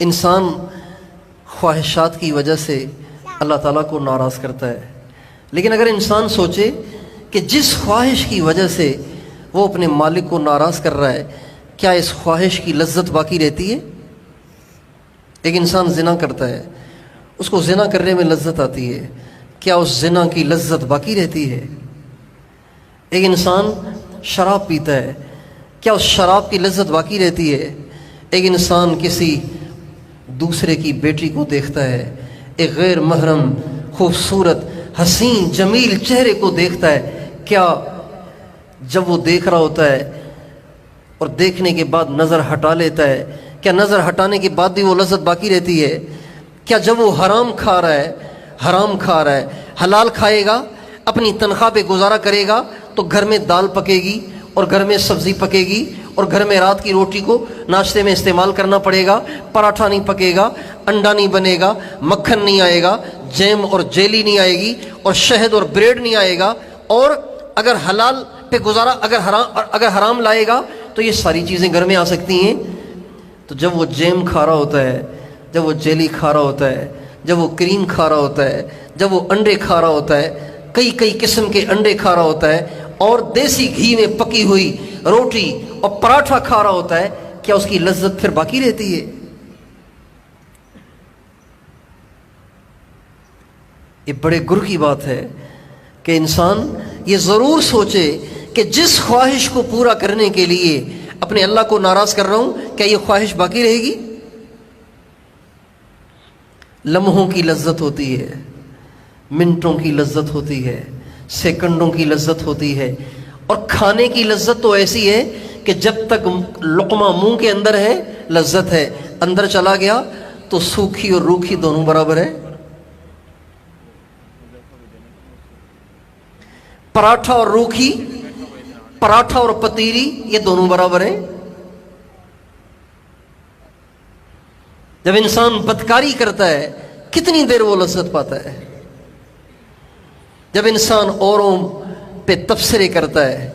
انسان خواہشات کی وجہ سے اللہ تعالیٰ کو ناراض کرتا ہے، لیکن اگر انسان سوچے کہ جس خواہش کی وجہ سے وہ اپنے مالک کو ناراض کر رہا ہے، کیا اس خواہش کی لذت باقی رہتی ہے؟ ایک انسان زنا کرتا ہے، اس کو زنا کرنے میں لذت آتی ہے، کیا اس زنا کی لذت باقی رہتی ہے؟ ایک انسان شراب پیتا ہے، کیا اس شراب کی لذت باقی رہتی ہے؟ ایک انسان کسی دوسرے کی بیٹی کو دیکھتا ہے، ایک غیر محرم خوبصورت حسین جمیل چہرے کو دیکھتا ہے، کیا جب وہ دیکھ رہا ہوتا ہے اور دیکھنے کے بعد نظر ہٹا لیتا ہے، کیا نظر ہٹانے کے بعد بھی وہ لذت باقی رہتی ہے؟ کیا جب وہ حرام کھا رہا ہے حلال کھائے گا، اپنی تنخواہ پہ گزارا کرے گا تو گھر میں دال پکے گی اور گھر میں سبزی پکے گی اور گھر میں رات کی روٹی کو ناشتے میں استعمال کرنا پڑے گا، پراٹھا نہیں پکے گا، انڈا نہیں بنے گا، مکھن نہیں آئے گا، جیم اور جیلی نہیں آئے گی اور شہد اور بریڈ نہیں آئے گا، اور اگر حلال پہ گزارا اگر حرام لائے گا تو یہ ساری چیزیں گھر میں آ سکتی ہیں۔ تو جب وہ جیم کھا رہا ہوتا ہے، جب وہ جیلی کھا رہا ہوتا ہے، جب وہ کریم کھا رہا ہوتا ہے، جب وہ انڈے کھا رہا ہوتا ہے، کئی قسم کے انڈے کھا رہا ہوتا ہے اور دیسی گھی میں پکی ہوئی روٹی اور پراٹھا کھا رہا ہوتا ہے، کیا اس کی لذت پھر باقی رہتی ہے؟ یہ بڑے گر کی بات ہے کہ انسان یہ ضرور سوچے کہ جس خواہش کو پورا کرنے کے لیے اپنے اللہ کو ناراض کر رہا ہوں، کیا یہ خواہش باقی رہے گی؟ لمحوں کی لذت ہوتی ہے، منٹوں کی لذت ہوتی ہے، سیکنڈوں کی لذت ہوتی ہے، اور کھانے کی لذت تو ایسی ہے کہ جب تک لقمہ منہ کے اندر ہے لذت ہے، اندر چلا گیا تو سوکھی اور روکھی دونوں برابر ہے۔ پراٹھا اور روکھی، پراٹھا اور پتیری، یہ دونوں برابر ہیں۔ جب انسان بدکاری کرتا ہے کتنی دیر وہ لذت پاتا ہے؟ جب انسان اوروں پہ تبصرے کرتا ہے،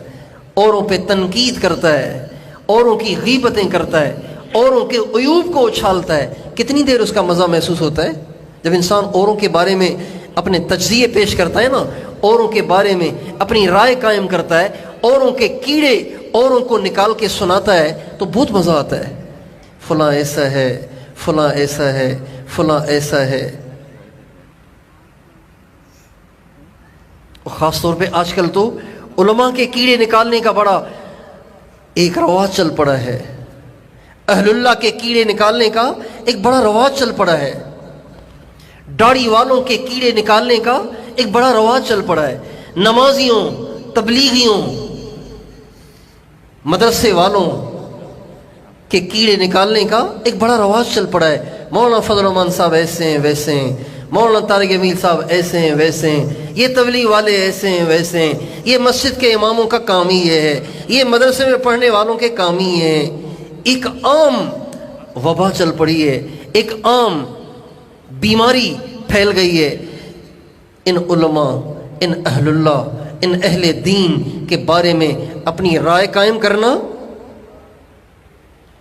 اوروں پہ تنقید کرتا ہے، اوروں کی غیبتیں کرتا ہے، اوروں کے عیوب کو اچھالتا ہے، کتنی دیر اس کا مزہ محسوس ہوتا ہے؟ جب انسان اوروں کے بارے میں اپنے تجزیے پیش کرتا ہے نا، اوروں کے بارے میں اپنی رائے قائم کرتا ہے، اوروں کے کیڑے اوروں کو نکال کے سناتا ہے تو بہت مزہ آتا ہے۔ فلاں ایسا ہے، فلاں ایسا ہے، فلاں ایسا ہے۔ خاص طور پہ آج کل تو علماء کے کیڑے نکالنے کا بڑا ایک رواج چل پڑا ہے، اہل اللہ کے کیڑے نکالنے کا ایک بڑا رواج چل پڑا ہے، داڑھی والوں کے کیڑے نکالنے کا ایک بڑا رواج چل پڑا ہے، نمازیوں، تبلیغیوں، مدرسے والوں کے کیڑے نکالنے کا ایک بڑا رواج چل پڑا ہے۔ مولانا فضل الرحمان صاحب ایسے ہیں ویسے ہیں، مولانا طارق امین صاحب ایسے ہیں ویسے ہیں، یہ تبلیغ والے ایسے ہیں ویسے ہیں، یہ مسجد کے اماموں کا کام ہی یہ ہے، یہ مدرسے میں پڑھنے والوں کے کام ہی یہ ہے۔ ایک عام وبا چل پڑی ہے، ایک عام بیماری پھیل گئی ہے۔ ان علماء، ان اہل اللہ، ان اہل دین کے بارے میں اپنی رائے قائم کرنا،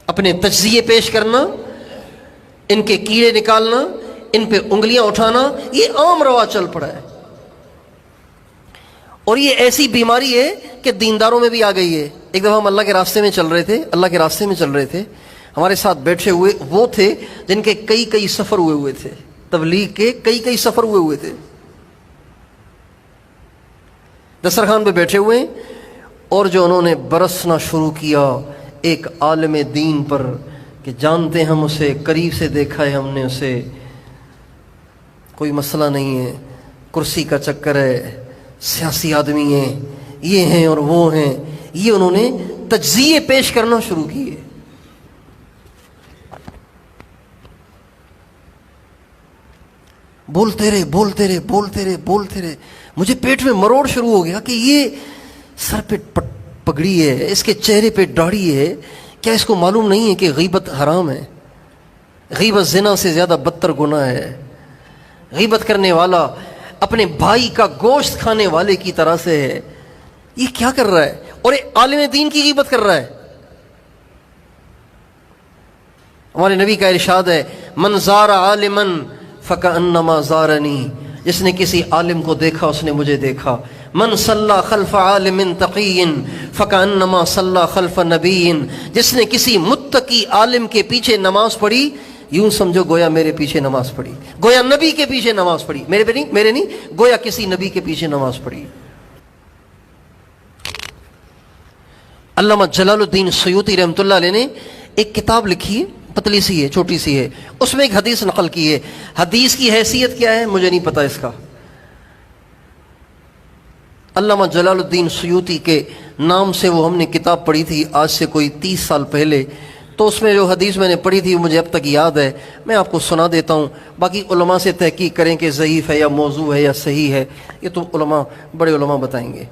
اپنے تجزیے پیش کرنا، ان کے کیڑے نکالنا، ان پہ انگلیاں اٹھانا، یہ عام رواج چل پڑا ہے۔ اور یہ ایسی بیماری ہے کہ دینداروں میں بھی آ گئی ہے۔ ایک دفعہ ہم اللہ کے راستے میں چل رہے تھے، ہمارے ساتھ بیٹھے ہوئے وہ تھے جن کے کئی سفر ہوئے تھے، تبلیغ کے کئی سفر ہوئے تھے، دسترخوان پہ بیٹھے ہوئے، اور جو انہوں نے برسنا شروع کیا ایک عالم دین پر کہ جانتے ہم اسے، قریب سے دیکھا ہے ہم نے اسے، کوئی مسئلہ نہیں ہے، کرسی کا چکر ہے، سیاسی آدمی ہیں، یہ ہیں اور وہ ہیں، یہ انہوں نے تجزیے پیش کرنا شروع کیے۔ بولتے رہے، مجھے پیٹ میں مروڑ شروع ہو گیا کہ یہ سر پہ پگڑی ہے، اس کے چہرے پہ داڑھی ہے، کیا اس کو معلوم نہیں ہے کہ غیبت حرام ہے؟ غیبت زنا سے زیادہ بدتر گناہ ہے۔ غیبت کرنے والا اپنے بھائی کا گوشت کھانے والے کی طرح سے ہے۔ یہ کیا کر رہا ہے؟ اور یہ عالم دین کی غیبت کر رہا ہے۔ ہمارے نبی کا ارشاد ہے من زار عالما فکأنما زارنی، جس نے کسی عالم کو دیکھا اس نے مجھے دیکھا. من صلی خلف عالم تقی فکأنما صلی خلف نبی، جس نے کسی متقی عالم کے پیچھے نماز پڑھی یوں سمجھو گویا میرے پیچھے نماز پڑھی، گویا نبی کے پیچھے نماز پڑھی، میرے نہیں، گویا کسی نبی کے پیچھے نماز پڑھی. علامہ جلال الدین سیوطی رحمۃ اللہ علیہ نے ایک کتاب لکھی ہے، پتلی سی ہے، چھوٹی سی ہے، اس میں ایک حدیث نقل کی ہے. حدیث کی حیثیت کیا ہے مجھے نہیں پتا اس کا. علامہ جلال الدین سیوطی کے نام سے وہ ہم نے کتاب پڑھی تھی آج سے کوئی 30 سال پہلے، تو اس میں جو حدیث میں نے پڑھی تھی وہ مجھے اب تک یاد ہے، میں آپ کو سنا دیتا ہوں. باقی علماء سے تحقیق کریں کہ ضعیف ہے یا موضوع ہے یا صحیح ہے، یہ تو علماء، بڑے علماء بتائیں گے.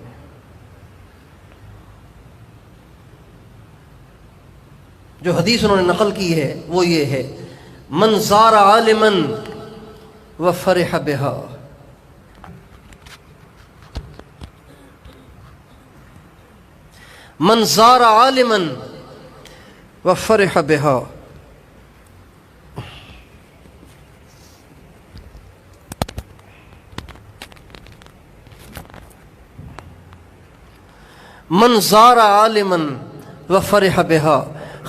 جو حدیث انہوں نے نقل کی ہے وہ یہ ہے من زار عالما وفرح بها، من زار عالما وفرح بها، من زار عالما وفرح بها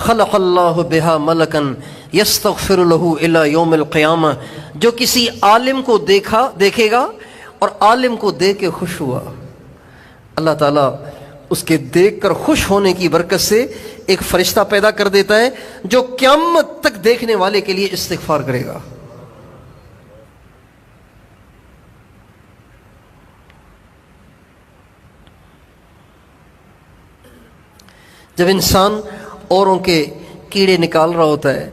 خلق اللہ بها ملکا یستغفر له الی یوم القیامہ. جو کسی عالم کو دیکھے گا اور عالم کو دیکھ کے خوش ہوا، اللہ تعالیٰ اس کے دیکھ کر خوش ہونے کی برکت سے ایک فرشتہ پیدا کر دیتا ہے جو قیامت تک دیکھنے والے کے لیے استغفار کرے گا. جب انسان اوروں کے کیڑے نکال رہا ہوتا ہے،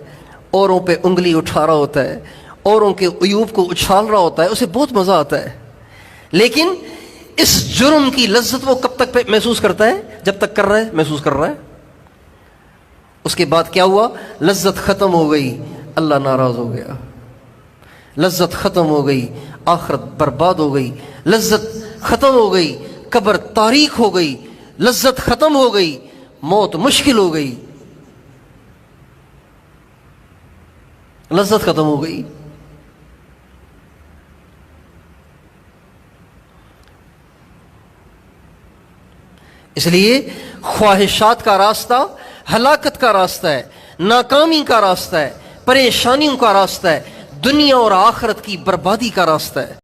اوروں پہ انگلی اٹھا رہا ہوتا ہے، اوروں کے عیوب کو اچھال رہا ہوتا ہے، اسے بہت مزہ آتا ہے. لیکن اس جرم کی لذت وہ کب تک محسوس کرتا ہے؟ جب تک کر رہا ہے محسوس کر رہا ہے. اس کے بعد کیا ہوا؟ لذت ختم ہو گئی، اللہ ناراض ہو گیا. لذت ختم ہو گئی، آخرت برباد ہو گئی. لذت ختم ہو گئی، قبر تاریک ہو گئی. لذت ختم ہو گئی، موت مشکل ہو گئی. لذت ختم ہو گئی. اس لیے خواہشات کا راستہ ہلاکت کا راستہ ہے، ناکامی کا راستہ ہے، پریشانیوں کا راستہ ہے، دنیا اور آخرت کی بربادی کا راستہ ہے.